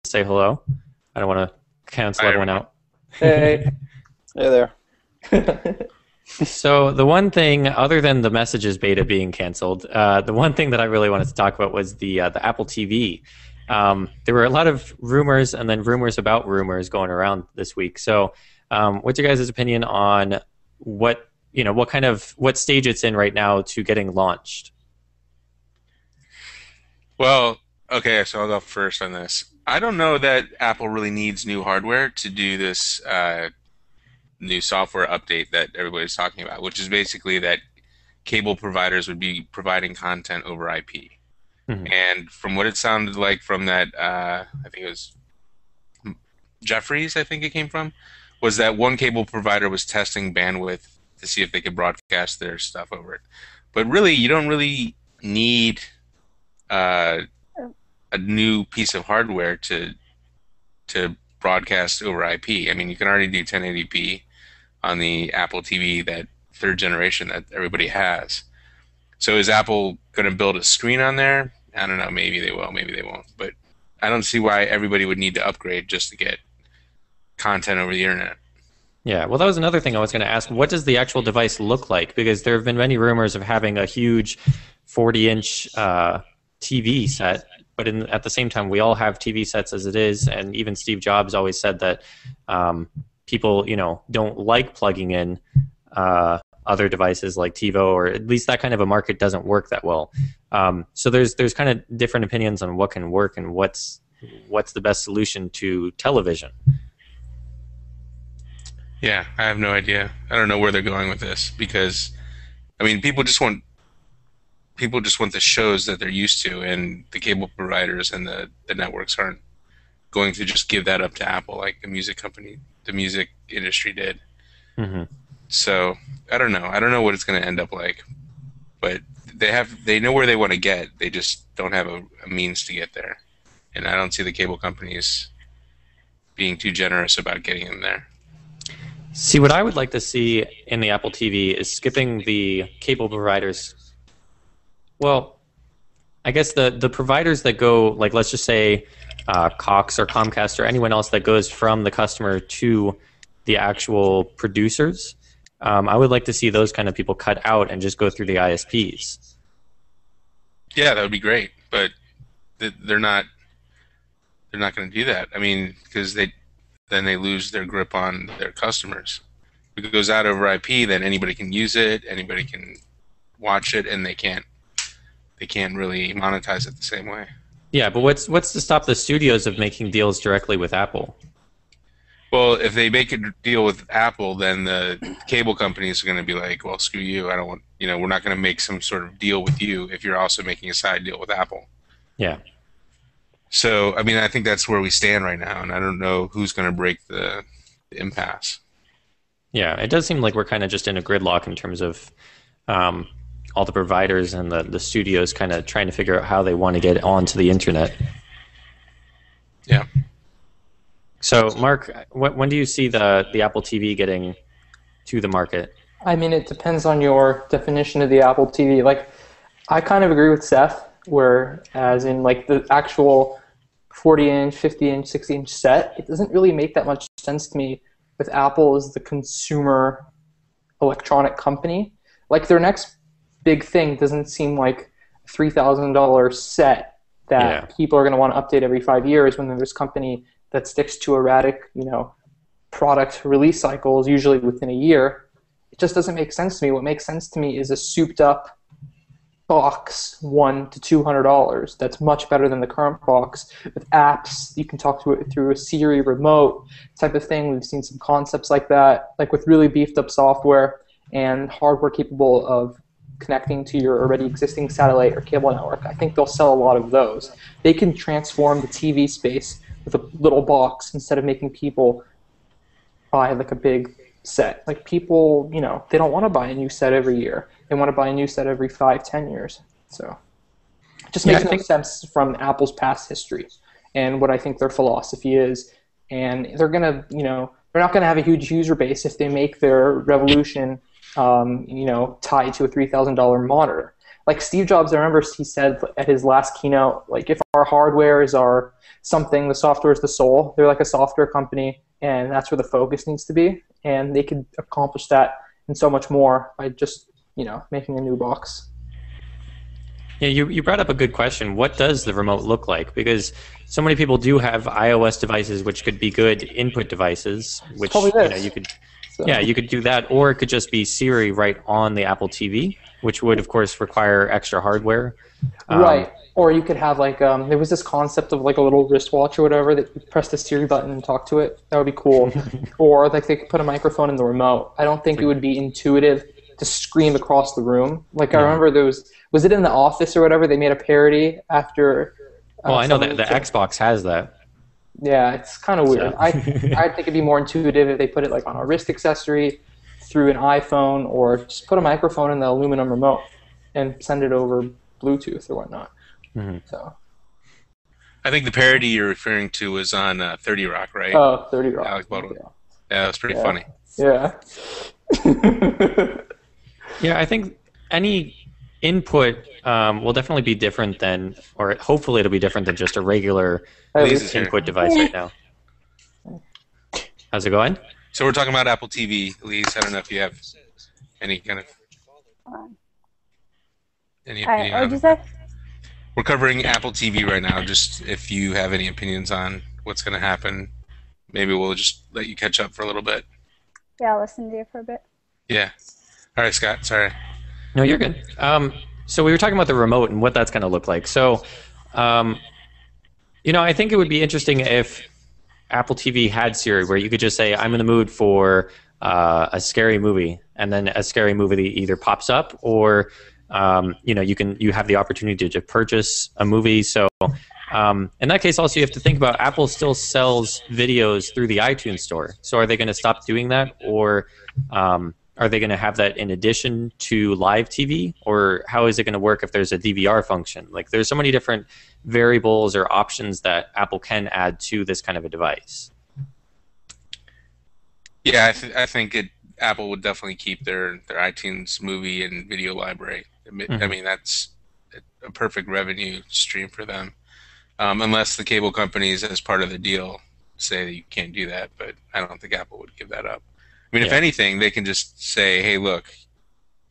say hello. I don't want to cancel Hi, everyone everyone. out. Hey, hey there. So the one thing, other than the Messages beta being canceled, the one thing that I really wanted to talk about was the Apple TV. There were a lot of rumors and then rumors about rumors going around this week. So, what's your guys' opinion on what stage it's in right now to getting launched? Well, okay, so I'll go first on this. I don't know that Apple really needs new hardware to do this new software update that everybody's talking about, which is basically that cable providers would be providing content over IP. Mhm. And from what it sounded like from that, I think it was Jeffries, I think it came from, was that one cable provider was testing bandwidth to see if they could broadcast their stuff over it. But really, you don't really need uh, a new piece of hardware to broadcast over IP. I mean, you can already do 1080p on the Apple TV, that third generation that everybody has. So is Apple going to build a screen on there? I don't know. Maybe they will. Maybe they won't. But I don't see why everybody would need to upgrade just to get content over the internet. Yeah, well, that was another thing I was going to ask. What does the actual device look like? Because there have been many rumors of having a huge 40-inch TV set, but at the same time, we all have TV sets as it is, and even Steve Jobs always said that people, don't like plugging in other devices like TiVo, or at least that kind of a market doesn't work that well. So there's kind of different opinions on what can work and what's the best solution to television. Yeah, I have no idea. I don't know where they're going with this because, I mean, people just want the shows that they're used to, and the cable providers and the networks aren't going to just give that up to Apple like the music industry did. Hmm. So I don't know. I don't know what it's going to end up like, but they know where they want to get. They just don't have a means to get there, and I don't see the cable companies being too generous about getting them there. See, what I would like to see in the Apple TV is skipping the cable providers. Well, I guess the providers that go, like, let's just say Cox or Comcast or anyone else that goes from the customer to the actual producers. I would like to see those kind of people cut out and just go through the ISPs. Yeah, that would be great, but they're not. They're not going to do that. I mean, because they lose their grip on their customers. If it goes out over IP, then anybody can use it, anybody can watch it, and they can't really monetize it the same way. Yeah, but what's to stop the studios of making deals directly with Apple? Well, if they make a deal with Apple, then the cable companies are going to be like, "Well, screw you. I don't want. We're not going to make some sort of deal with you if you're also making a side deal with Apple." Yeah. So, I mean, I think that's where we stand right now, and I don't know who's going to break the impasse. Yeah, it does seem like we're kind of just in a gridlock in terms of um, all the providers and the studios kind of trying to figure out how they want to get onto the internet. Yeah. So, Mark, when do you see the Apple TV getting to the market? I mean, it depends on your definition of the Apple TV. Like, I kind of agree with Seth, where as in like the actual 40-inch, 50-inch, 60-inch set, it doesn't really make that much sense to me with Apple as the consumer electronic company. Like their next big thing doesn't seem like a $3,000 set Yeah. that people are going to want to update every 5 years when there's this company that sticks to erratic, product release cycles, usually within a year. It just doesn't make sense to me. What makes sense to me is a souped up box, $100 to $200. That's much better than the current box with apps. You can talk to it through a Siri remote type of thing. We've seen some concepts like that, like with really beefed up software and hardware capable of connecting to your already existing satellite or cable network. I think they'll sell a lot of those. They can transform the TV space with a little box instead of making people buy like a big set. Like people, they don't want to buy a new set every year. They want to buy a new set every 5, 10 years. So it just Yeah, makes I no think sense from Apple's past history and what I think their philosophy is. And they're gonna, they're not gonna have a huge user base if they make their revolution, tied to a $3,000 monitor. like Steve Jobs, I remember he said at his last keynote, like if our hardwares are something, the software is the soul. They're like a software company, and that's where the focus needs to be. And they could accomplish that and so much more by just, making a new box. Yeah, you brought up a good question. What does the remote look like? Because so many people do have iOS devices, which could be good input devices, which you could, you could do that, or it could just be Siri right on the Apple TV, which would of course require extra hardware. Right. Or you could have like there was this concept of like a little wristwatch or whatever that you press the Siri button and talk to it. That would be cool. Or like they could put a microphone in the remote. I don't think it would be intuitive to scream across the room. Like I remember there was it in The Office or whatever? They made a parody after. Well, I know that the Xbox has that. Yeah, it's kind of weird. So. I think it'd be more intuitive if they put it like on a wrist accessory through an iPhone, or just put a microphone in the aluminum remote and send it over Bluetooth or whatnot. Mm-hmm. So. I think the parody you're referring to was on 30 Rock, right? Oh, 30 Rock. Alec Baldwin. Yeah, that was pretty funny. Yeah. Yeah, I think any input will definitely be different than, or hopefully it'll be different than just a regular input device right now. How's it going? So we're talking about Apple TV, Elise. I don't know if you have any kind of any opinion What on did you it. say? We're covering Apple TV right now. Just if you have any opinions on what's going to happen, maybe we'll just let you catch up for a little bit. Yeah, I'll listen to you for a bit. Yeah. All right, Scott. Sorry. No, you're good. So we were talking about the remote and what that's going to look like. So, I think it would be interesting if Apple TV had Siri, where you could just say, "I'm in the mood for a scary movie," and then a scary movie either pops up, or you have the opportunity to purchase a movie. So, in that case, also you have to think about Apple still sells videos through the iTunes store. So, are they going to stop doing that, or are they going to have that in addition to live TV, or how is it going to work if there's a DVR function? Like, there's so many different variables or options that Apple can add to this kind of a device. Yeah, I think Apple would definitely keep their iTunes movie and video library. I mean, that's a perfect revenue stream for them, unless the cable companies, as part of the deal, say that you can't do that. But I don't think Apple would give that up. I mean, if anything, they can just say, "Hey, look,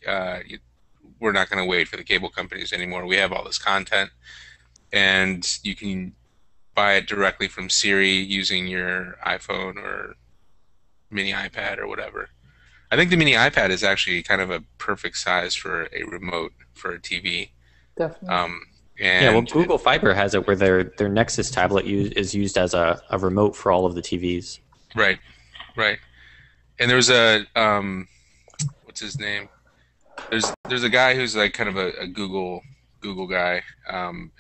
we're not going to wait for the cable companies anymore. We have all this content, and you can buy it directly from Siri using your iPhone or mini iPad or whatever." I think the mini iPad is actually kind of a perfect size for a remote for a TV. Definitely. Google Fiber has it where their Nexus tablet is used as a remote for all of the TVs. Right. And there's a what's his name? There's a guy who's like kind of a Google guy,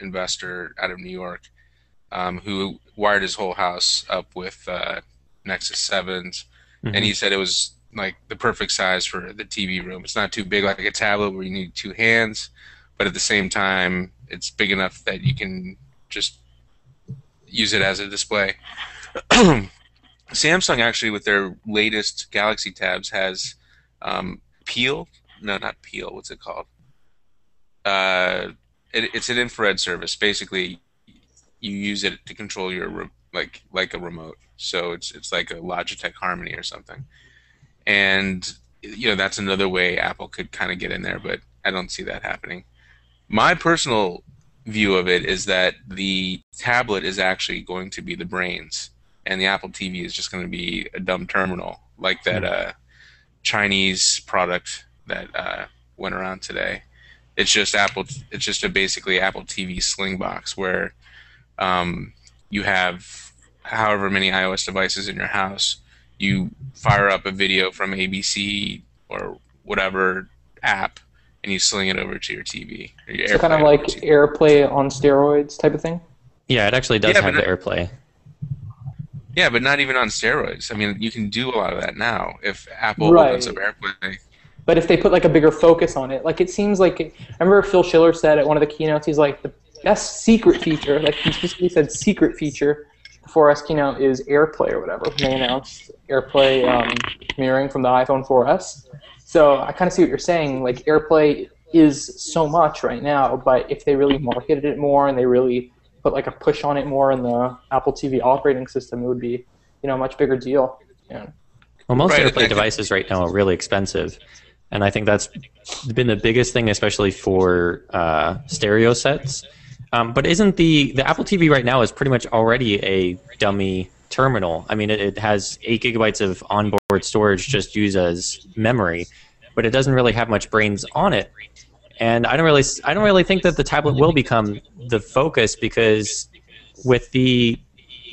investor out of New York, who wired his whole house up with Nexus 7s, and he said it was like the perfect size for the TV room. It's not too big like a tablet where you need two hands, but at the same time, it's big enough that you can just use it as a display. Samsung actually, with their latest Galaxy tabs, has Peel. No, not Peel. What's it called? It's an infrared service. Basically, you use it to control your like a remote. So it's like a Logitech Harmony or something. And that's another way Apple could kind of get in there, but I don't see that happening. My personal view of it is that the tablet is actually going to be the brains, and the Apple TV is just going to be a dumb terminal, like that Chinese product that went around today. It's just basically Apple TV Sling box where you have however many iOS devices in your house. You fire up a video from ABC or whatever app, and you sling it over to your TV. Or your So kind of like AirPlay on steroids type of thing? Yeah, it actually does have the AirPlay. Yeah, but not even on steroids. I mean, you can do a lot of that now if Apple opens up AirPlay. But if they put like a bigger focus on it, like it seems like, I remember Phil Schiller said at one of the keynotes, he's like, the best secret feature, like he specifically said secret feature, the 4S keynote is AirPlay or whatever. They announced AirPlay mirroring from the iPhone 4S. So I kind of see what you're saying. Like AirPlay is so much right now, but if they really marketed it more and they really put like a push on it more in the Apple TV operating system, it would be, a much bigger deal. Yeah. Well, most Right, AirPlay devices right now are really expensive, and I think that's been the biggest thing, especially for stereo sets. But isn't the Apple TV right now is pretty much already a dummy terminal? I mean, it has 8 gigabytes of onboard storage just used as memory, but it doesn't really have much brains on it. And I don't really think that the tablet will become the focus, because with the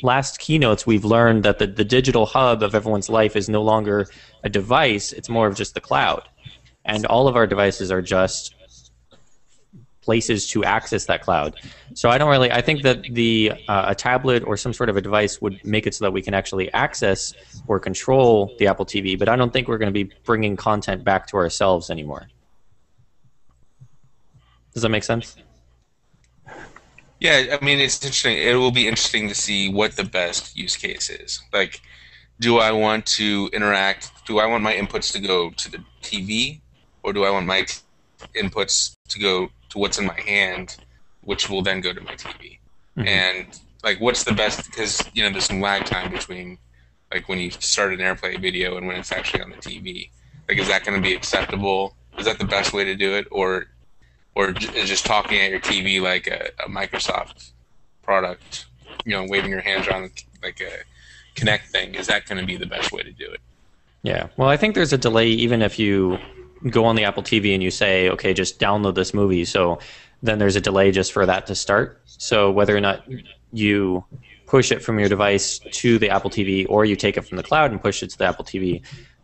last keynotes we've learned that the digital hub of everyone's life is no longer a device, it's more of just the cloud. And all of our devices are just places to access that cloud. So I think that a tablet or some sort of a device would make it so that we can actually access or control the Apple TV, but I don't think we're going to be bringing content back to ourselves anymore. Does that make sense? Yeah, I mean, it's interesting. It will be interesting to see what the best use case is. Like, do I want to interact? Do I want my inputs to go to the TV, or do I want my inputs to go to what's in my hand, which will then go to my TV? Mm-hmm. And like, what's the best? Because there's some lag time between like when you start an AirPlay video and when it's actually on the TV. Like, is that going to be acceptable? Is that the best way to do it, or just talking at your TV like a Microsoft product, waving your hands around like a Kinect thing? Is that going to be the best way to do it? Yeah. Well, I think there's a delay even if you go on the Apple TV and you say, okay, just download this movie. So then there's a delay just for that to start. So whether or not you push it from your device to the Apple TV or you take it from the cloud and push it to the Apple TV,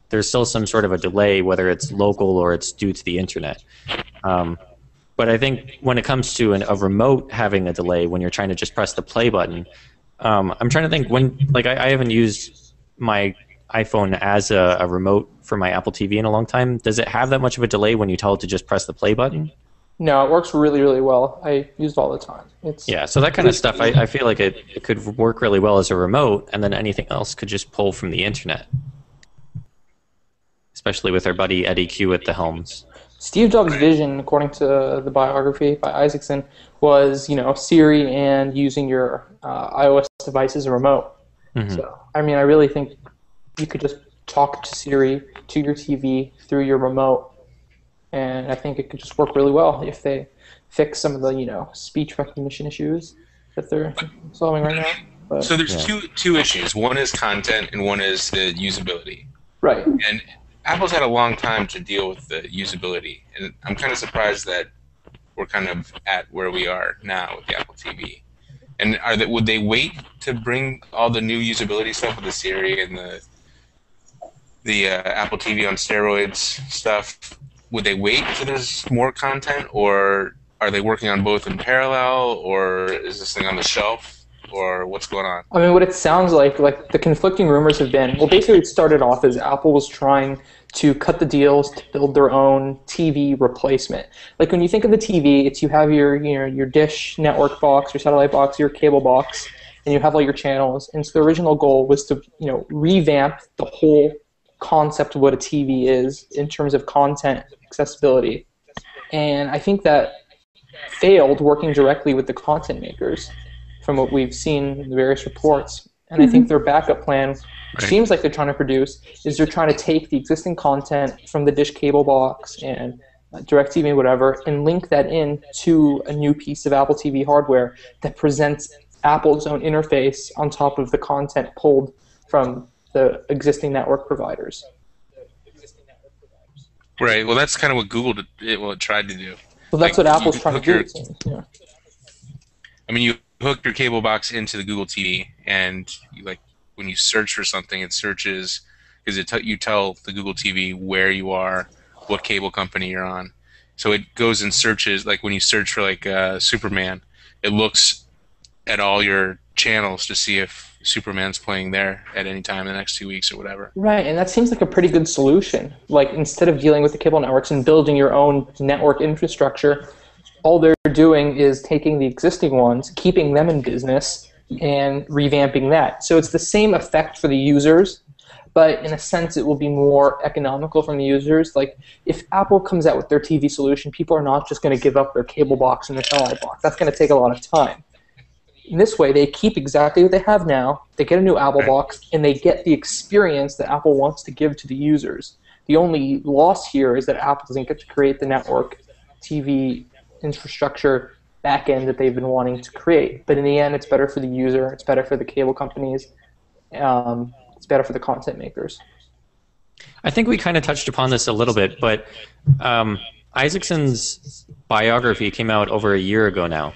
there's still some sort of a delay, whether it's local or it's due to the internet. But I think when it comes to a remote having a delay when you're trying to just press the play button, I'm trying to think when, like I haven't used my iPhone as a remote for my Apple TV in a long time. Does it have that much of a delay when you tell it to just press the play button? No, it works really, really well. I use it all the time. Yeah, so that kind of stuff, I feel like it could work really well as a remote, and then anything else could just pull from the internet. Especially with our buddy Eddie Q at the helms. Steve Jobs' vision, according to the biography by Isaacson, was Siri and using your iOS device as a remote. Mm-hmm. So I mean, I really think you could just talk to Siri to your TV through your remote, and I think it could just work really well if they fix some of the speech recognition issues that they're solving right now. But, so there's two issues. One is content, and one is the usability. Right. And Apple's had a long time to deal with the usability, and I'm kind of surprised that we're kind of at where we are now with the Apple TV. And would they wait to bring all the new usability stuff with the Siri and the Apple TV on steroids stuff? Would they wait until there's more content, or are they working on both in parallel, or is this thing on the shelf? Or what's going on? I mean, what it sounds like the conflicting rumors have been, well, basically it started off as Apple was trying to cut the deals to build their own TV replacement. Like when you think of the TV, you have your dish network box, your satellite box, your cable box, and you have all your channels. And so the original goal was to revamp the whole concept of what a TV is in terms of content accessibility. And I think that failed working directly with the content makers, from what we've seen in the various reports. And I think their backup plan, which seems like they're trying to produce, is they're trying to take the existing content from the dish cable box and DirecTV and whatever, and link that in to a new piece of Apple TV hardware that presents Apple's own interface on top of the content pulled from the existing network providers. Right. Well, that's kind of what Google tried to do. Well, that's what Apple's trying to do. Yeah. I mean, you hook your cable box into the Google TV, and when you search for something, it searches because you tell the Google TV where you are, what cable company you're on. So it goes and searches, like when you search for Superman, it looks at all your channels to see if Superman's playing there at any time in the next 2 weeks or whatever. Right, and that seems like a pretty good solution. Like instead of dealing with the cable networks and building your own network infrastructure, all they're doing is taking the existing ones, keeping them in business, and revamping that. So it's the same effect for the users, but in a sense it will be more economical from the users. Like if Apple comes out with their TV solution, people are not just going to give up their cable box and their satellite box. That's going to take a lot of time. In this way, they keep exactly what they have now, they get a new Apple box, and they get the experience that Apple wants to give to the users. The only loss here is that Apple doesn't get to create the network TV infrastructure backend that they've been wanting to create. But in the end, it's better for the user, it's better for the cable companies, it's better for the content makers. I think we kind of touched upon this a little bit, but Isaacson's biography came out over a year ago now.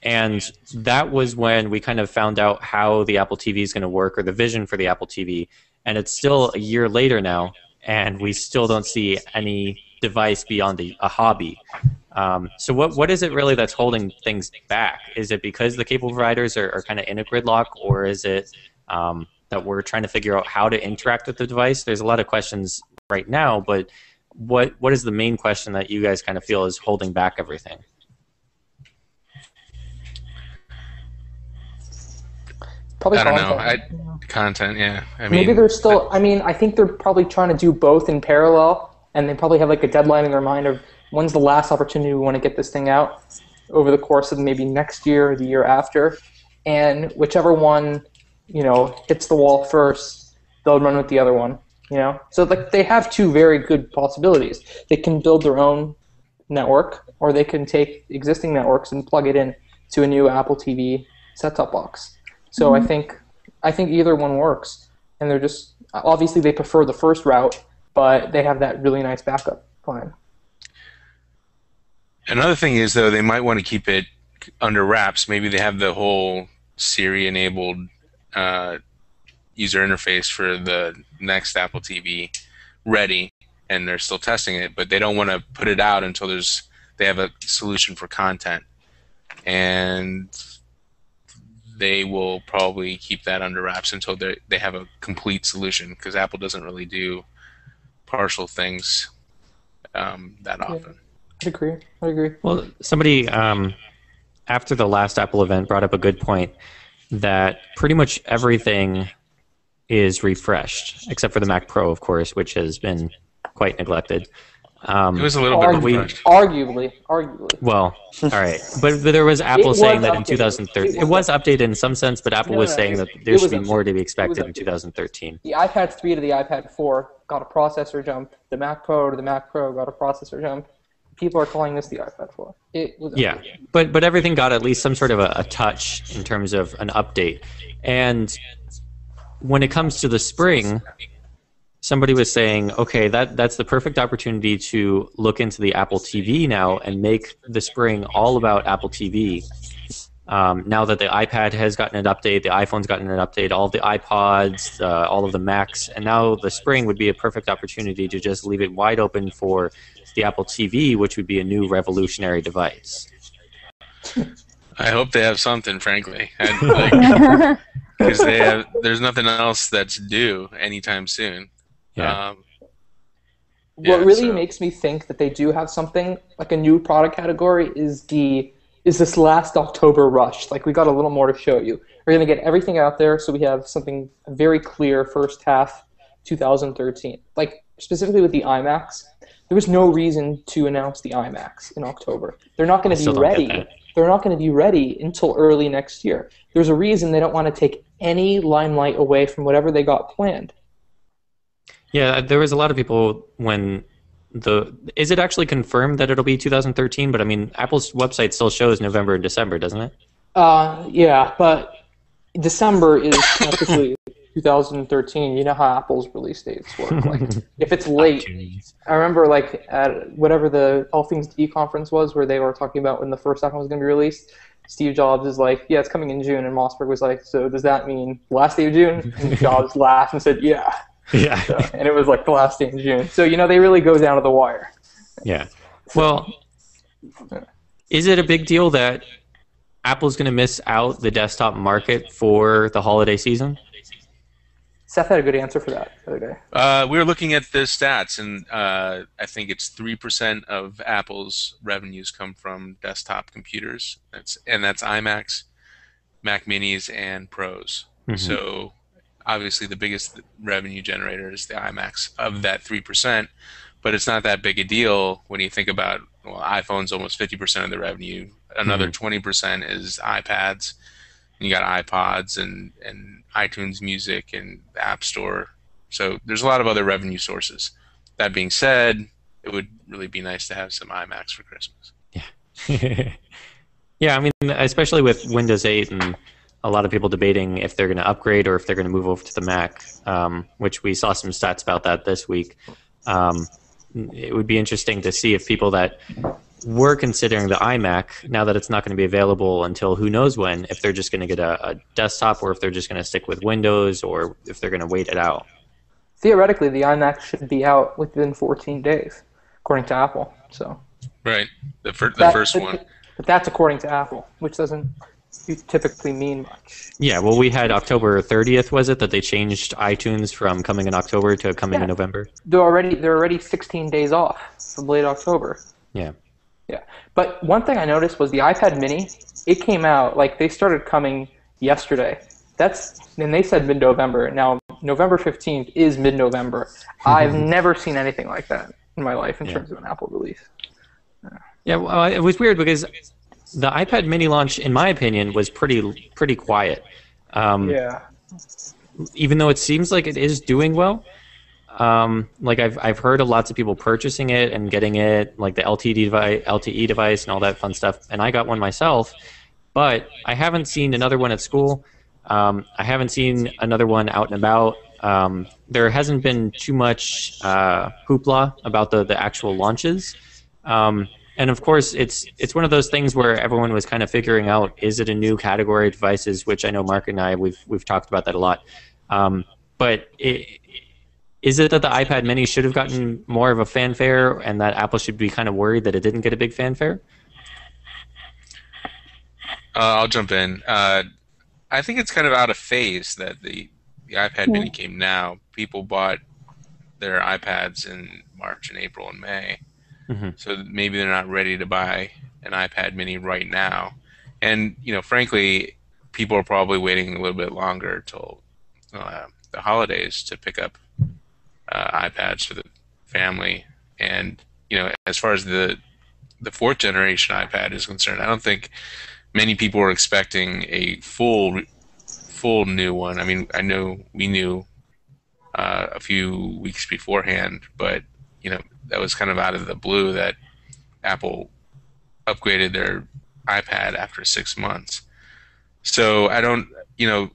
And that was when we kind of found out how the Apple TV is going to work, or the vision for the Apple TV. And it's still a year later now, and we still don't see any device beyond a hobby. So what is it really that's holding things back? Is it because the cable providers are kind of in a gridlock, or is it that we're trying to figure out how to interact with the device? There's a lot of questions right now, but what is the main question that you guys kind of feel is holding back everything? Probably I don't content. know. Content, yeah. Maybe they're still. I think they're probably trying to do both in parallel, and they probably have like a deadline in their mind of when's the last opportunity we want to get this thing out over the course of maybe next year or the year after, and whichever one hits the wall first, they'll run with the other one. So like they have two very good possibilities. They can build their own network, or they can take existing networks and plug it in to a new Apple TV set-top box. So I think either one works, and they're just obviously they prefer the first route, but they have that really nice backup plan. Another thing is, though, they might want to keep it under wraps. Maybe they have the whole Siri-enabled user interface for the next Apple TV ready, and they're still testing it, but they don't want to put it out until they have a solution for content. And they will probably keep that under wraps until they have a complete solution, because Apple doesn't really do partial things that often. I agree. Well, somebody after the last Apple event brought up a good point that pretty much everything is refreshed, except for the Mac Pro, of course, which has been quite neglected. It was a little bit refreshed. Arguably. Well, all right. But there was Apple saying that in 2013. It was updated in some sense, but Apple was saying that there should be more to be expected in 2013. The iPad 3 to the iPad 4 got a processor jump. The Mac Pro to the Mac Pro got a processor jump. People are calling this the iPad 4. Yeah, but everything got at least some sort of a touch in terms of an update. And when it comes to the spring, somebody was saying, okay, that's the perfect opportunity to look into the Apple TV now and make the spring all about Apple TV. Now that the iPad has gotten an update, the iPhone's gotten an update, all of the iPods, all of the Macs, and now the spring would be a perfect opportunity to just leave it wide open for the Apple TV, which would be a new revolutionary device. I hope they have something, frankly, because there's nothing else that's due anytime soon. Yeah. What really makes me think that they do have something like a new product category is this last October rush. Like, we got a little more to show you. We're going to get everything out there, so we have something very clear first half 2013. Like, specifically with the iMacs, there was no reason to announce the iMacs in October. They're not going to be ready. They're not going to be ready until early next year. There's a reason they don't want to take any limelight away from whatever they got planned. Yeah, there was a lot of people when is it actually confirmed that it'll be 2013? But I mean, Apple's website still shows November and December, doesn't it? Yeah, but December is technically 2013. You know how Apple's release dates work. Like, if it's late, I remember like at whatever the All Things D conference was, where they were talking about when the first iPhone was going to be released. Steve Jobs is like, yeah, it's coming in June, and Mossberg was like, so does that mean last day of June? And Jobs laughed and said, yeah. Yeah. So, and it was like the last day in June. So, they really go down to the wire. Yeah. Well, is it a big deal that Apple's going to miss out the desktop market for the holiday season? Seth had a good answer for that the other day. We were looking at the stats, and I think it's 3% of Apple's revenues come from desktop computers. That's iMacs, Mac Minis, and Pros. Mm-hmm. So obviously the biggest revenue generator is the iMacs of that 3%, but it's not that big a deal when you think about, well, iPhone's almost 50% of the revenue. Another 20% is iPads. And you got iPods and iTunes Music and the App Store. So there's a lot of other revenue sources. That being said, it would really be nice to have some iMacs for Christmas. Yeah. Yeah, I mean, especially with Windows 8 and a lot of people debating if they're going to upgrade or if they're going to move over to the Mac, which we saw some stats about that this week. It would be interesting to see if people that were considering the iMac, now that it's not going to be available until who knows when, if they're just going to get a desktop or if they're just going to stick with Windows or if they're going to wait it out. Theoretically, the iMac should be out within 14 days, according to Apple. So. Right, the first one. But that's according to Apple, which doesn't typically mean much. Yeah, well, we had October 30th, was it, that they changed iTunes from coming in October to coming in November? They're already 16 days off from late October. Yeah. Yeah, but one thing I noticed was the iPad Mini. It came out they started coming yesterday. And they said mid-November. Now November 15th is mid-November. I've never seen anything like that in my life in terms of an Apple release. Yeah, well, it was weird because the iPad Mini launch, in my opinion, was pretty quiet. Yeah. Even though it seems like it is doing well, I've heard of lots of people purchasing it and getting it, like the LTE device and all that fun stuff. And I got one myself, but I haven't seen another one at school. I haven't seen another one out and about. There hasn't been too much hoopla about the actual launches. And of course, it's one of those things where everyone was kind of figuring out, is it a new category of devices? Which I know Mark and I we've talked about that a lot. But is it that the iPad Mini should have gotten more of a fanfare, and that Apple should be kind of worried that it didn't get a big fanfare? I'll jump in. I think it's kind of out of phase that the iPad Mini came now. People bought their iPads in March and April and May. So maybe they're not ready to buy an iPad Mini right now. And, frankly, people are probably waiting a little bit longer till the holidays to pick up iPads for the family. And, as far as the fourth generation iPad is concerned, I don't think many people were expecting a full new one. I mean, I know we knew a few weeks beforehand, but, that was kind of out of the blue that Apple upgraded their iPad after 6 months. So I don't,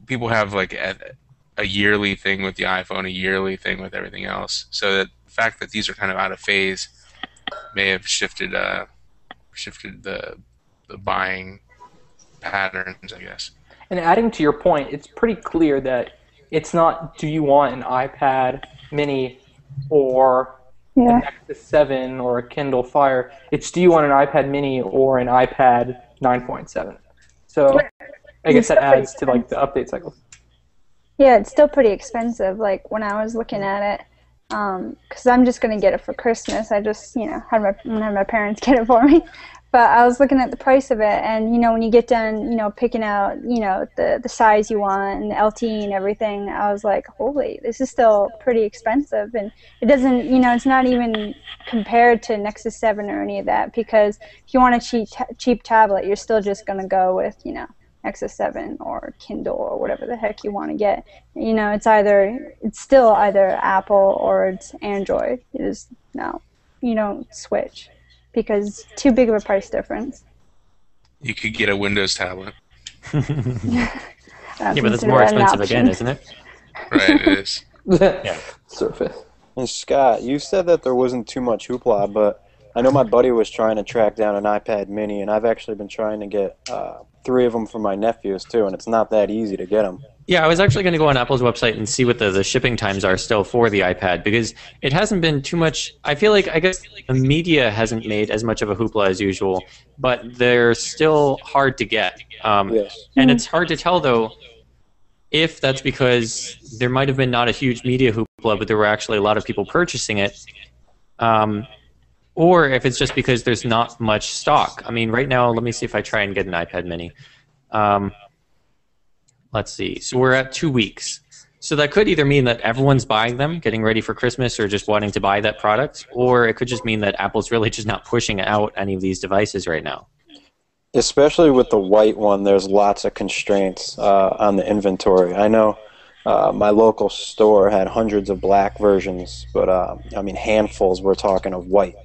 people have like a yearly thing with the iPhone, a yearly thing with everything else. So that the fact that these are kind of out of phase may have shifted the buying patterns, I guess. And adding to your point, it's pretty clear that it's not, do you want an iPad Mini or an Nexus 7 or a Kindle Fire? It's, do you want an iPad Mini or an iPad 9.7? So I guess that adds to the update cycles. Yeah, it's still pretty expensive. Like when I was looking at it, because I'm just gonna get it for Christmas. I just had my parents get it for me. But I was looking at the price of it, and when you get done, picking out, the size you want and the LTE and everything, I was like, holy, this is still pretty expensive, and it doesn't, it's not even compared to Nexus 7 or any of that, because if you want a cheap tablet, you're still just gonna go with, Nexus 7 or Kindle or whatever the heck you want to get. It's still either Apple or it's Android. You don't switch, because too big of a price difference. You could get a Windows tablet. Yeah, but it's more expensive again, isn't it? Right, it is. Yeah. Surface. And Scott, you said that there wasn't too much hoopla, but I know my buddy was trying to track down an iPad Mini, and I've actually been trying to get 3 of them for my nephews too, and it's not that easy to get them. Yeah, I was actually going to go on Apple's website and see what the shipping times are still for the iPad, because it hasn't been too much. I feel like, I guess the media hasn't made as much of a hoopla as usual, but they're still hard to get. Yes. And it's hard to tell, though, if that's because there might have been not a huge media hoopla, but there were actually a lot of people purchasing it, or if it's just because there's not much stock. I mean, right now, let me see if I try and get an iPad Mini. Let's see. So we're at 2 weeks. So that could either mean that everyone's buying them, getting ready for Christmas, or just wanting to buy that product, or it could just mean that Apple's really just not pushing out any of these devices right now. Especially with the white one, there's lots of constraints on the inventory. I know my local store had hundreds of black versions, but I mean handfuls we're talking of white.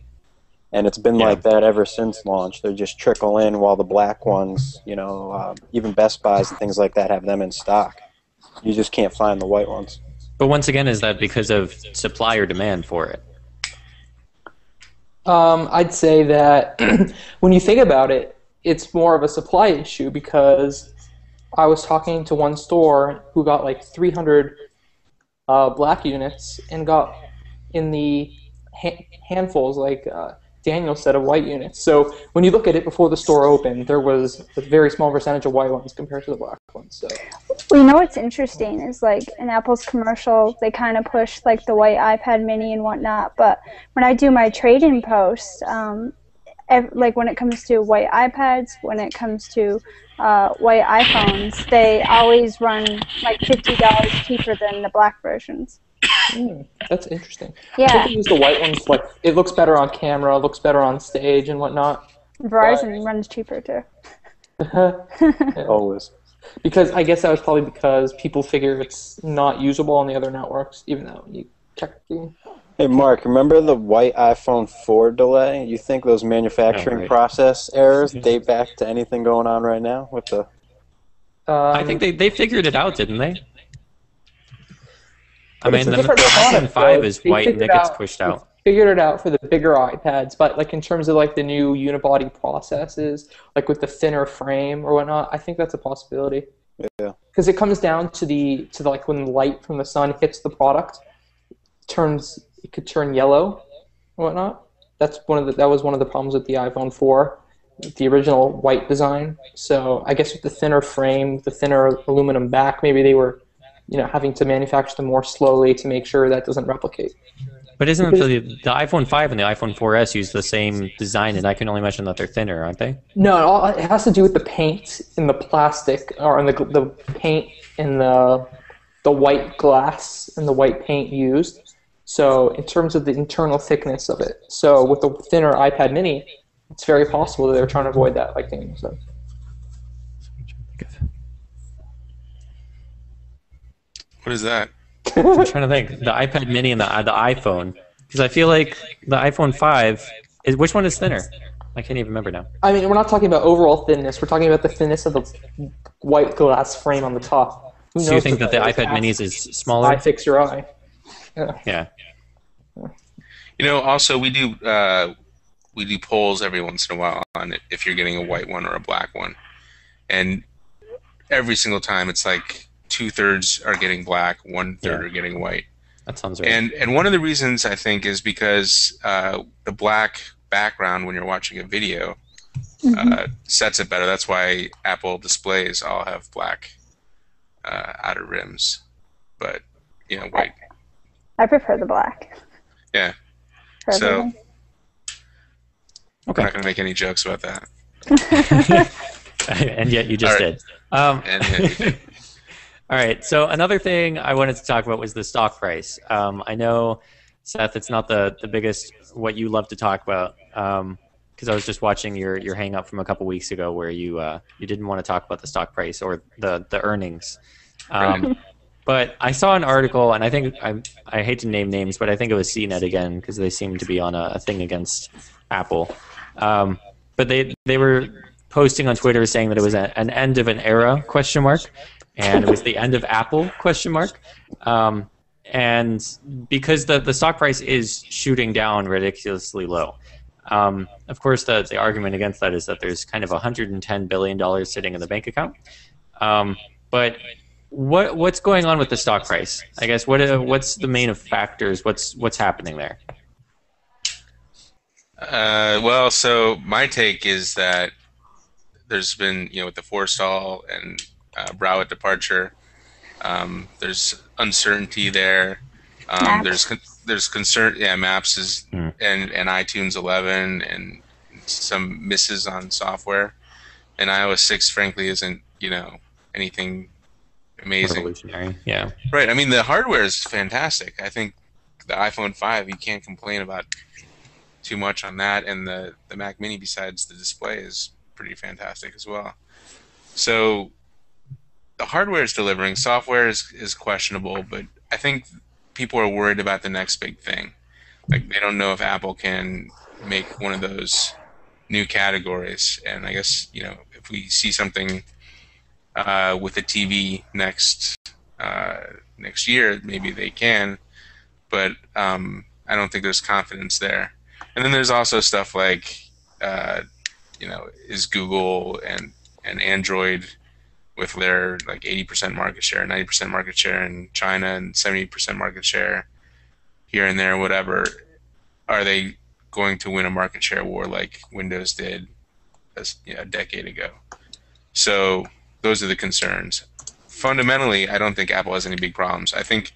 And it's been like that ever since launch. They just trickle in while the black ones, you know, even Best Buys and things like that have them in stock. You just can't find the white ones. But once again, is that because of supply or demand for it? I'd say that when you think about it, it's more of a supply issue, because I was talking to one store who got like 300 black units and got in the handfuls, like Daniel said, of white units. So when you look at it before the store opened, there was a very small percentage of white ones compared to the black ones. So. Well, you know what's interesting is, like, in Apple's commercial, they kind of push like the white iPad mini and whatnot, but when I do my trade-in post, like when it comes to white iPads, when it comes to white iPhones, they always run like $50 cheaper than the black versions. That's interesting. Yeah. I think they use the white ones, like, it looks better on camera, looks better on stage and whatnot. Verizon runs cheaper too. Always. Because I guess that was probably because people figure it's not usable on the other networks, even though you technically. Hey, Mark, remember the white iPhone 4 delay? You think those manufacturing process errors date back to anything going on right now with the... I think they figured it out, didn't they? I mean, the different iPhone 5 is They white and it figured gets out- pushed out. Figured it out for the bigger iPads, but like in terms of like the new unibody processes, like with the thinner frame or whatnot, I think that's a possibility. Yeah. Because it comes down to the like when the light from the sun hits the product, it could turn yellow or whatnot. That was one of the problems with the iPhone 4, the original white design. So I guess with the thinner frame, the thinner aluminum back, maybe they were, having to manufacture them more slowly to make sure that doesn't replicate. But isn't the iPhone 5 and the iPhone 4S use the same design, and I can only imagine that they're thinner, aren't they? No, it has to do with the paint in the plastic, or in the paint in the white glass and the white paint used. So in terms of the internal thickness of it, so with the thinner iPad mini, it's very possible that they're trying to avoid that, like Daniel said. What is that? I'm trying to think. The iPad mini and the iPhone. Because I feel like the iPhone 5, which one is thinner? I can't even remember now. I mean, we're not talking about overall thinness. We're talking about the thinness of the white glass frame on the top. So you think that the iPad minis is smaller? Eye fix your eye. Yeah. Also we do polls every once in a while on it, if you're getting a white one or a black one, and every single time it's like 2/3 are getting black, 1/3 are getting white. That sounds right. And one of the reasons I think is because the black background when you're watching a video sets it better. That's why Apple displays all have black outer rims, but white. I prefer the black. Yeah. For So everything. Okay. I'm not going to make any jokes about that. And yet you just did. And yeah, you did. All right. So another thing I wanted to talk about was the stock price. I know, Seth, it's not the biggest what you love to talk about, because I was just watching your hang up from a couple weeks ago where you didn't want to talk about the stock price or the earnings. But I saw an article, and I think I hate to name names, but I think it was CNET again because they seem to be on a thing against Apple. But they were posting on Twitter saying that it was an end of an era ? And it was the end of Apple ? And because the stock price is shooting down ridiculously low. Of course, the argument against that is that there's kind of $110 billion sitting in the bank account. But what's going on with the stock price? I guess what's the main of factors? What's happening there? Well, so my take is that there's been, with the Forstall and Browett departure, there's uncertainty there. There's concern. Yeah, Maps is and iTunes 11 and some misses on software, and iOS 6 frankly isn't anything amazing. Revolutionary. Yeah. Right. I mean, the hardware is fantastic. I think the iPhone 5, you can't complain about too much on that, and the Mac Mini, besides the display, is pretty fantastic as well. So the hardware is delivering. Software is questionable, but I think people are worried about the next big thing. Like, they don't know if Apple can make one of those new categories. And I guess, if we see something with a TV next year, maybe they can. But I don't think there's confidence there. And then there's also stuff like, is Google and Android with their like 80% market share, 90% market share in China, and 70% market share here and there, whatever, are they going to win a market share war like Windows did a decade ago? So those are the concerns. Fundamentally, I don't think Apple has any big problems. I think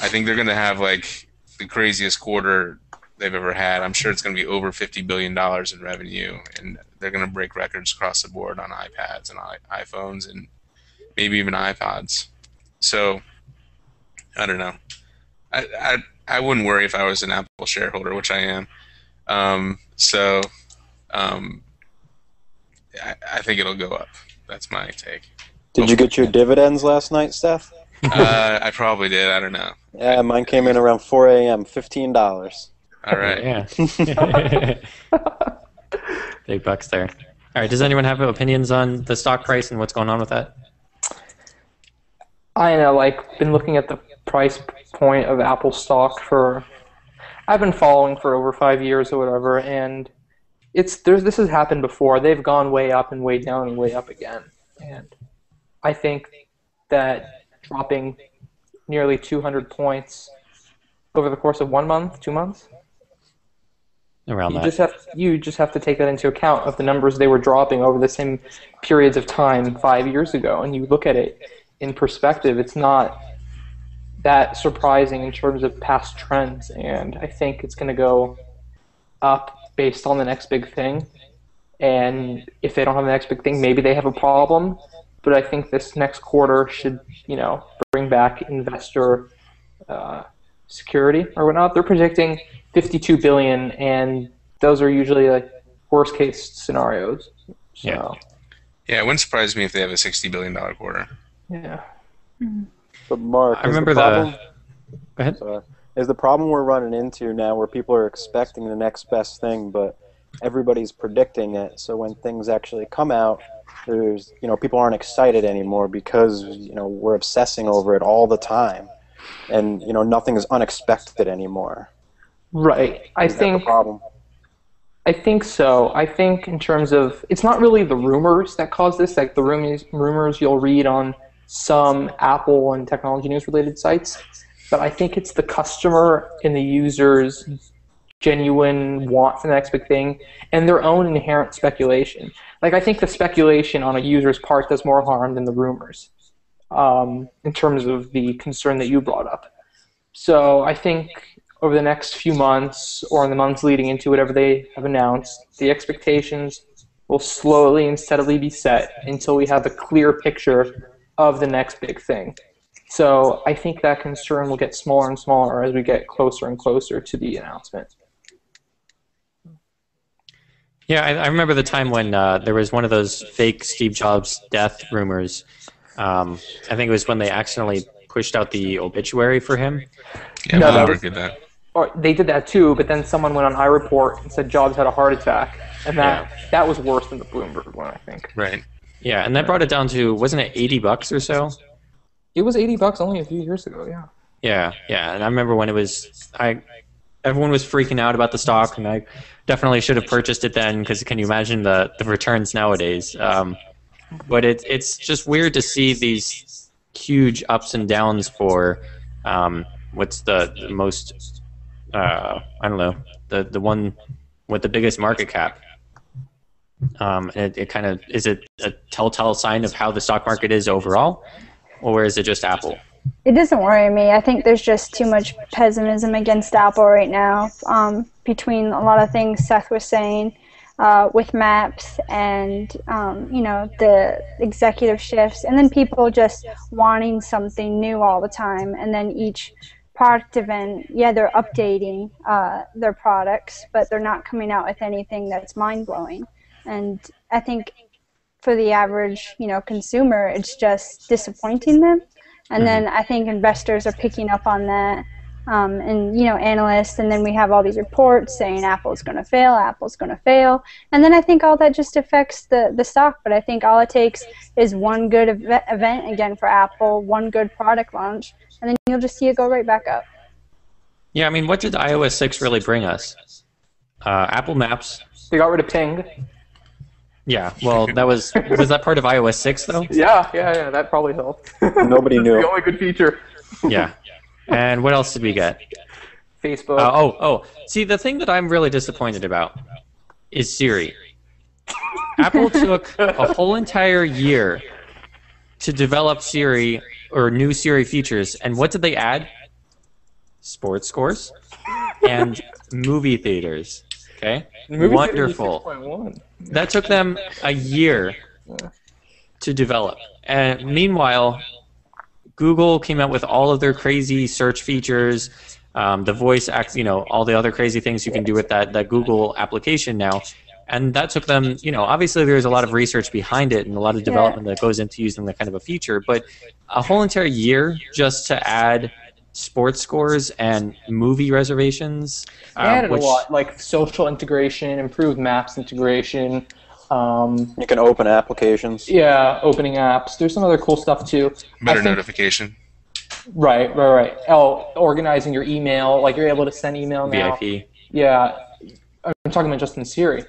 they're going to have like the craziest quarter they've ever had. I'm sure it's going to be over $50 billion in revenue, and they're going to break records across the board on iPads and iPhones and maybe even iPods. So I don't know. I wouldn't worry if I was an Apple shareholder, which I am. I think it'll go up. That's my take. Did you get your dividends last night, Steph? I probably did. I don't know. Yeah, mine came in around 4 a.m., $15. All right. Yeah. Big bucks there. All right. Does anyone have opinions on the stock price and what's going on with that? I know, been looking at the price point of Apple stock I've been following for over 5 years or whatever, and this has happened before. They've gone way up and way down and way up again. And I think that dropping nearly 200 points over the course of 1 month, 2 months, Around you just have to take that into account of the numbers they were dropping over the same periods of time 5 years ago, and you look at it in perspective, it's not that surprising in terms of past trends, and I think it's going to go up based on the next big thing. And if they don't have the next big thing, maybe they have a problem. But I think this next quarter should, bring back investor security or whatnot. They're predicting 52 billion, and those are usually like worst case scenarios. So, yeah, it wouldn't surprise me if they have a $60 billion quarter. Yeah. But Mark, I remember Go ahead. Sorry. Is the problem we're running into now where people are expecting the next best thing, but everybody's predicting it. So when things actually come out, there's people aren't excited anymore because we're obsessing over it all the time, and nothing is unexpected anymore. Right. Is that the problem? I think so. I think in terms of, it's not really the rumors that cause this, like the rumors you'll read on some Apple and technology news related sites, but I think it's the customer and the user's genuine want for the next big thing and their own inherent speculation. Like, I think the speculation on a user's part does more harm than the rumors, in terms of the concern that you brought up. So I think over the next few months or in the months leading into whatever they have announced, the expectations will slowly and steadily be set until we have a clear picture of the next big thing. So I think that concern will get smaller and smaller as we get closer and closer to the announcement. Yeah, I remember the time when there was one of those fake Steve Jobs death rumors. I think it was when they accidentally pushed out the obituary for him. Yeah, No, Bloomberg did that. Or they did that too, but then someone went on iReport and said Jobs had a heart attack, and that was worse than the Bloomberg one, I think. Right. Yeah, and that brought it down to, wasn't it $80 or so? It was $80 only a few years ago, yeah. Yeah, and I remember when it was, everyone was freaking out about the stock, and I definitely should have purchased it then, because can you imagine the returns nowadays? But it's just weird to see these huge ups and downs for what's the most, I don't know, the one with the biggest market cap. It kind of, is it a telltale sign of how the stock market is overall, or is it just Apple? It doesn't worry me. I think there's just too much pessimism against Apple right now, between a lot of things Seth was saying. with maps and the executive shifts, and then people just wanting something new all the time, and then each product event, they're updating their products, but they're not coming out with anything that's mind-blowing. And I think for the average consumer, it's just disappointing them. And then I think investors are picking up on that, and analysts, and then we have all these reports saying Apple's going to fail, and then I think all that just affects the stock. But I think all it takes is one good event again for Apple, one good product launch, and then you'll just see it go right back up. Yeah, I mean, what did iOS 6 really bring us? Apple Maps. They got rid of Ping. Yeah, well, was that part of iOS 6 though? Yeah, that probably helped. Nobody knew. The only good feature. Yeah. And what else did we get? Facebook. See, the thing that I'm really disappointed about is Siri. Apple took a whole entire year to develop Siri or new Siri features, and what did they add? Sports scores and movie theaters. Okay? Wonderful. 6.1. That took them a year to develop. And meanwhile, Google came out with all of their crazy search features, the voice, all the other crazy things you can do with that Google application now. And that took them, obviously there's a lot of research behind it and a lot of development that goes into using that kind of a feature, but a whole entire year just to add sports scores and movie reservations. They added a lot, like social integration, improved maps integration. You can open applications. Yeah, opening apps. There's some other cool stuff too. Better notification. Right. Organizing your email, like you're able to send email now. VIP. Yeah, I'm talking about just in Siri.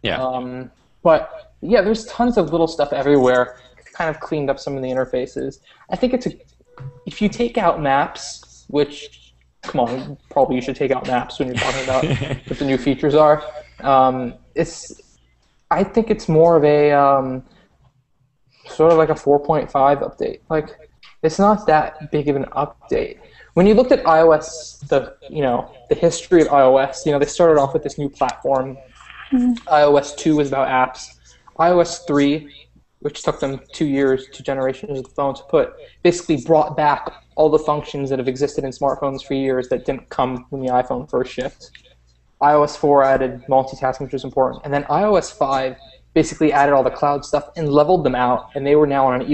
Yeah. But yeah, there's tons of little stuff everywhere. Kind of cleaned up some of the interfaces. I think if you take out Maps, which, come on, probably you should take out Maps when you're talking about what the new features are. I think it's more of a sort of like a 4.5 update. Like, it's not that big of an update. When you looked at iOS, the history of iOS, they started off with this new platform. iOS 2 was about apps. iOS 3, which took them 2 years, 2 generations of the phone to put, basically brought back all the functions that have existed in smartphones for years that didn't come when the iPhone first shipped. iOS 4 added multitasking, which was important. And then iOS 5 basically added all the cloud stuff and leveled them out, and they were now on an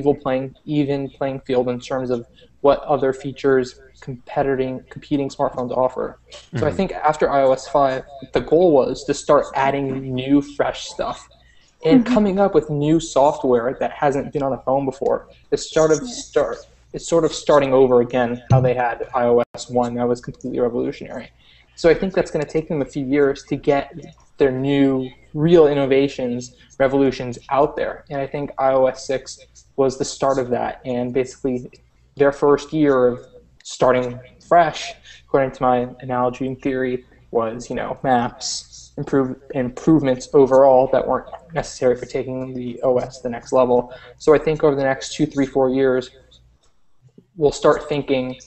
even playing field in terms of what other features competing smartphones offer. So I think after iOS 5, the goal was to start adding new, fresh stuff and coming up with new software that hasn't been on a phone before. It's sort of starting over again how they had iOS 1. That was completely revolutionary. So I think that's going to take them a few years to get their new, real innovations, revolutions out there. And I think iOS 6 was the start of that. And basically, their first year of starting fresh, according to my analogy and theory, was maps, improvements overall that weren't necessary for taking the OS to the next level. So I think over the next 2, 3, 4 years, we'll start thinking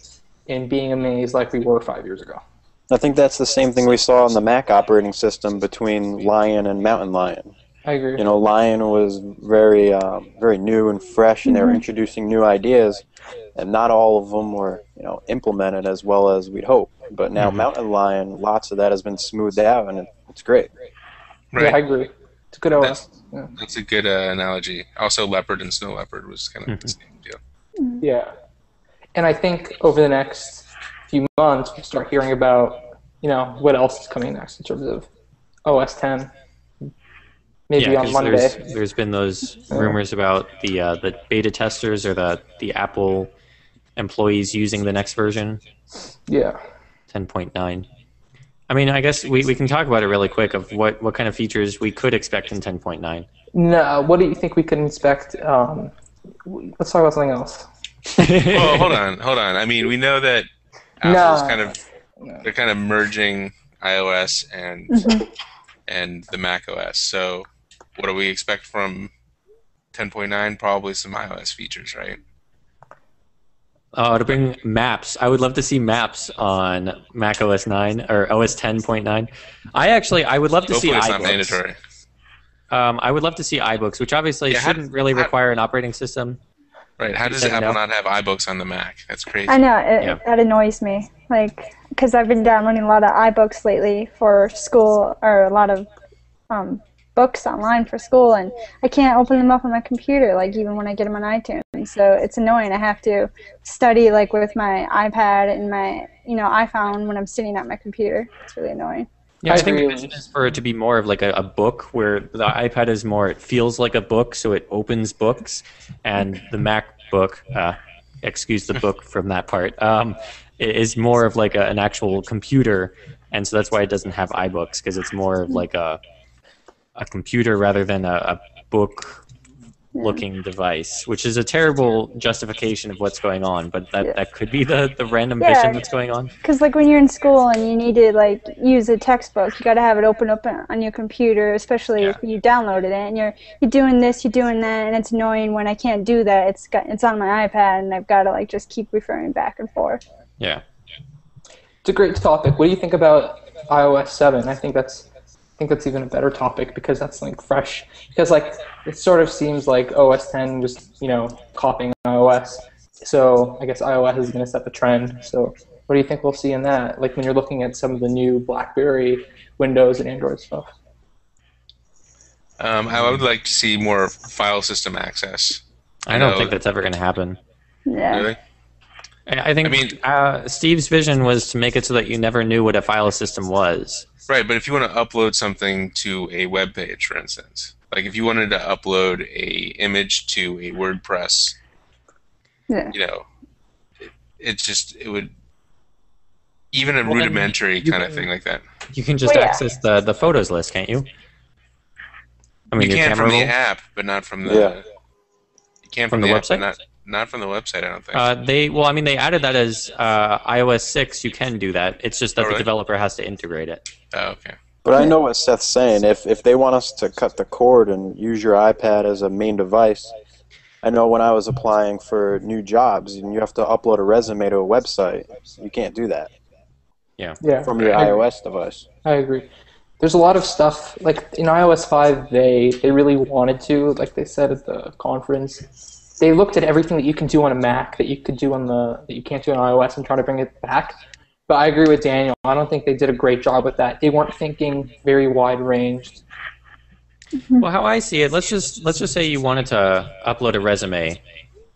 and being amazed like we were 5 years ago. I think that's the same thing we saw in the Mac operating system between Lion and Mountain Lion. I agree. Lion was very new and fresh, and they were introducing new ideas, and not all of them were, implemented as well as we'd hope. But now Mountain Lion, lots of that has been smoothed out, and it's great. Right. Yeah, I agree. It's a good OS. That's a good analogy. Also, Leopard and Snow Leopard was kind of the same deal. Yeah. And I think over the next few months, we'll start hearing about, what else is coming next in terms of OS 10. Maybe on Monday. There's been those rumors about the beta testers or the Apple employees using the next version. Yeah. 10.9. I mean, I guess we can talk about it really quick of what kind of features we could expect in 10.9. No, what do you think we could expect? Let's talk about something else. Well, hold on. I mean, we know that Apple's they're kind of merging iOS and the Mac OS. So what do we expect from 10.9? Probably some iOS features, right? To bring maps. I would love to see maps on Mac OS 9 or OS 10.9. I would love to see Hopefully it's iBooks. not mandatory. I would love to see iBooks, which obviously shouldn't really require an operating system. Right. How does Apple not have iBooks on the Mac? That's crazy. I know. That annoys me. Like, because I've been downloading a lot of iBooks lately for school, or a lot of books online for school, and I can't open them up on my computer, like even when I get them on iTunes. So it's annoying. I have to study like with my iPad and my iPhone when I'm sitting at my computer. It's really annoying. Yeah, I think the vision is for it to be more of like a book, where the iPad is more, it feels like a book, so it opens books, and the MacBook, excuse the book from that part, is more of like an actual computer, and so that's why it doesn't have iBooks, because it's more of like a computer rather than a book-looking device, which is a terrible justification of what's going on, but that could be the random vision that's going on. Because like when you're in school and you need to like use a textbook, you got to have it open up on your computer, especially if you downloaded it, and you're doing this, you're doing that, and it's annoying when I can't do that. It's on my iPad, and I've got to like just keep referring back and forth. Yeah. It's a great topic. What do you think about iOS 7? I think that's even a better topic, because that's like fresh. Because like it sort of seems like OS 10 was copying iOS. So I guess iOS is going to set the trend. So what do you think we'll see in that? Like when you're looking at some of the new BlackBerry, Windows, and Android stuff. I would like to see more file system access. I don't think that's ever going to happen. Yeah. Really? I think Steve's vision was to make it so that you never knew what a file system was. Right, but if you want to upload something to a web page, for instance, like if you wanted to upload a image to a WordPress, it would, even a rudimentary kind of thing like that. You can just access the photos list, can't you? I mean, you can from the app, but not from the. You can from the website, but not from the website. I don't think. They added that as iOS 6. You can do that. It's just that the developer has to integrate it. Oh, okay. But I know what Seth's saying. If they want us to cut the cord and use your iPad as a main device, I know when I was applying for new jobs and you have to upload a resume to a website, you can't do that. Yeah. From your iOS device. I agree. There's a lot of stuff, like in iOS 5, they really wanted to, like they said at the conference, they looked at everything that you can do on a Mac that you could do that you can't do on iOS and try to bring it back. But I agree with Daniel. I don't think they did a great job with that. They weren't thinking very wide ranged. Well, how I see it, let's just say you wanted to upload a resume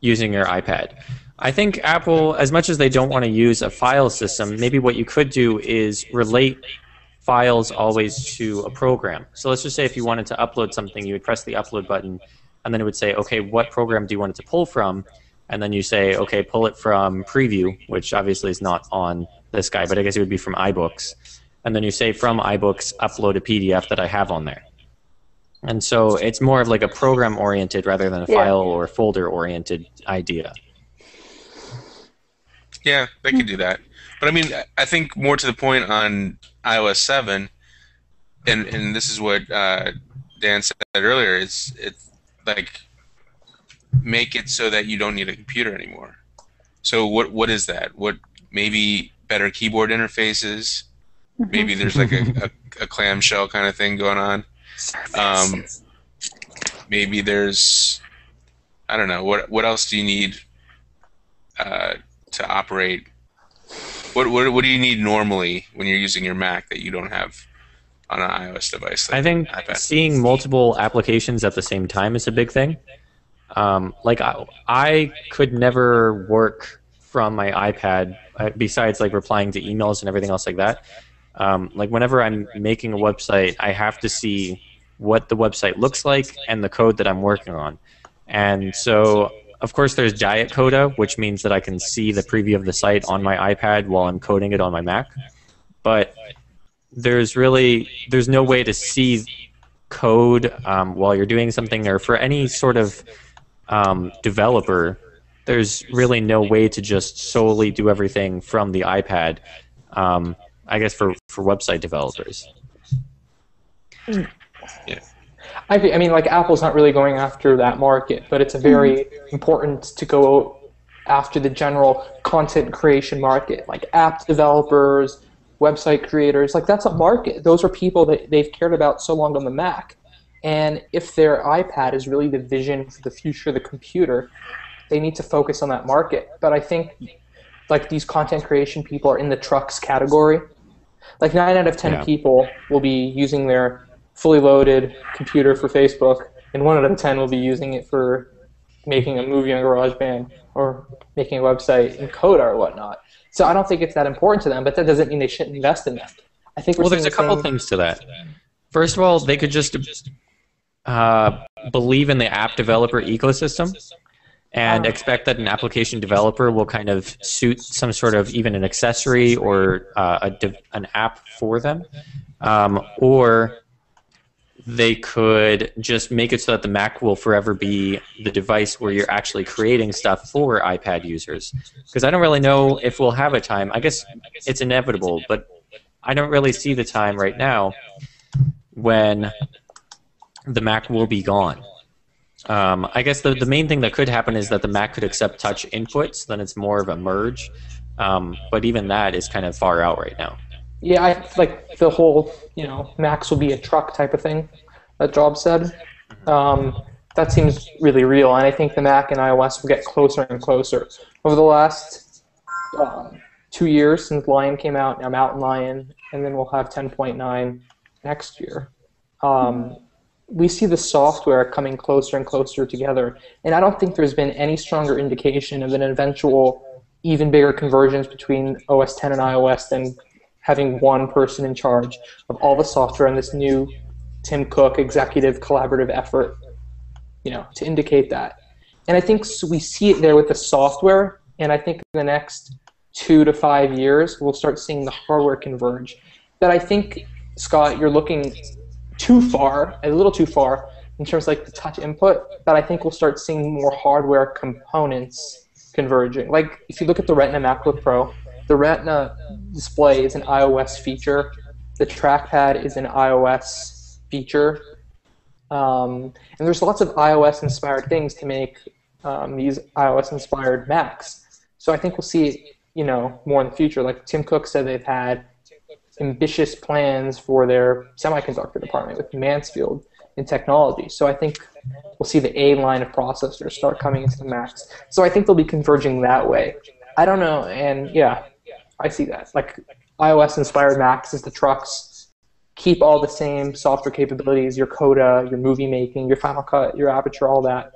using your iPad. I think Apple, as much as they don't want to use a file system, maybe what you could do is relate files always to a program. So let's just say if you wanted to upload something, you would press the upload button, and then it would say, okay, what program do you want it to pull from? And then you say, okay, pull it from Preview, which obviously is not on this guy, but I guess it would be from iBooks. And then you say, from iBooks, upload a PDF that I have on there. And so it's more of like a program-oriented rather than a file or folder-oriented idea. Yeah, they could do that. But I mean, I think more to the point on iOS 7, and this is what Dan said earlier, it's like make it so that you don't need a computer anymore. So what is that? Maybe better keyboard interfaces? Maybe there's like a clamshell kind of thing going on. Maybe there's, I don't know, what else do you need to operate? What do you need normally when you're using your Mac that you don't have on an iOS device? Like I think seeing multiple applications at the same time is a big thing. Like I could never work from my iPad besides like replying to emails and everything else like that. Like whenever I'm making a website, I have to see what the website looks like and the code that I'm working on. And so, of course, there's Diet Coda, which means that I can see the preview of the site on my iPad while I'm coding it on my Mac. But there's no way to see code while you're doing something, or for any sort of developer, there's really no way to just solely do everything from the iPad, I guess, for website developers. Yeah. I mean, like Apple's not really going after that market, but it's a very important to go after the general content creation market, like app developers, website creators. Like that's a market. Those are people that they've cared about so long on the Mac. And if their iPad is really the vision for the future of the computer, they need to focus on that market. But I think like these content creation people are in the trucks category. Like 9 out of 10 Yeah. people will be using their fully loaded computer for Facebook, and 1 out of 10 will be using it for making a movie on GarageBand or making a website in Coda or whatnot. So I don't think it's that important to them, but that doesn't mean they shouldn't invest in them. I think Well, there's a couple things to that. First of all, they could just believe in the app developer ecosystem and expect that an application developer will kind of suit some sort of even an accessory or an app for them. Or they could just make it so that the Mac will forever be the device where you're actually creating stuff for iPad users. Because I don't really know if we'll have a time. I guess it's inevitable, but I don't really see the time right now when the Mac will be gone. I guess the main thing that could happen is that the Mac could accept touch inputs, then it's more of a merge. But even that is kind of far out right now. Yeah, I like the whole, Macs will be a truck type of thing that Jobs said. That seems really real, and I think the Mac and iOS will get closer and closer. Over the last 2 years since Lion came out, now Mountain Lion, and then we'll have 10.9 next year. We see the software coming closer and closer together, and I don't think there's been any stronger indication of an eventual even bigger convergence between OS 10 and iOS than having one person in charge of all the software and this new Tim Cook executive collaborative effort, to indicate that. And I think we see it there with the software, and I think in the next 2 to 5 years, we'll start seeing the hardware converge. But I think, Scott, you're looking a little too far in terms of like the touch input, but I think we'll start seeing more hardware components converging. Like if you look at the Retina MacBook Pro, the Retina display is an iOS feature. The trackpad is an iOS feature. And there's lots of iOS-inspired things to make these iOS-inspired Macs. So I think we'll see it, more in the future. Like Tim Cook said, they've had ambitious plans for their semiconductor department with Mansfield in technology. So I think we'll see the A line of processors start coming into the Macs. So I think they'll be converging that way. I don't know, and yeah, I see that. Like iOS-inspired Macs is the trucks. Keep all the same software capabilities, your Coda, your movie making, your Final Cut, your Aperture, all that.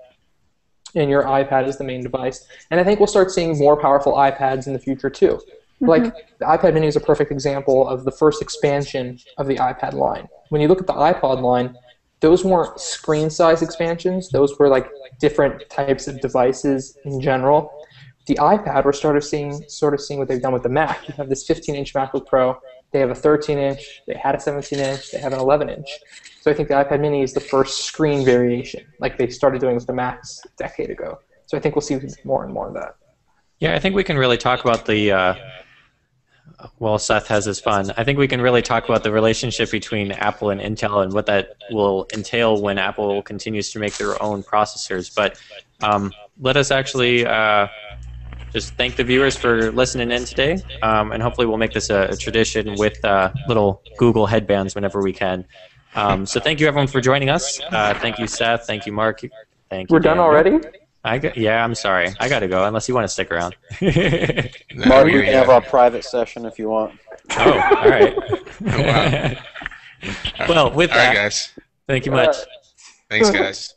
And your iPad is the main device. And I think we'll start seeing more powerful iPads in the future too. Like the iPad mini is a perfect example of the first expansion of the iPad line. When you look at the iPod line, those weren't screen size expansions. Those were like different types of devices in general. The iPad, we're sort of seeing what they've done with the Mac. You have this 15-inch MacBook Pro. They have a 13-inch. They had a 17-inch. They have an 11-inch. So I think the iPad mini is the first screen variation, like they started doing with the Macs a decade ago. So I think we'll see more and more of that. Yeah, I think we can really talk about the well, Seth has his fun. I think we can really talk about the relationship between Apple and Intel and what that will entail when Apple continues to make their own processors. But let us actually just thank the viewers for listening in today, and hopefully we'll make this a tradition with little Google headbands whenever we can. So thank you, everyone, for joining us. Thank you, Seth. Thank you, Mark. Thank you. We're done already? Yeah, I'm sorry. I got to go, unless you want to stick around. Mark, we can have our private session if you want. Oh, all right. Wow. Well, with that, All right, guys. thank you much. Thanks, guys.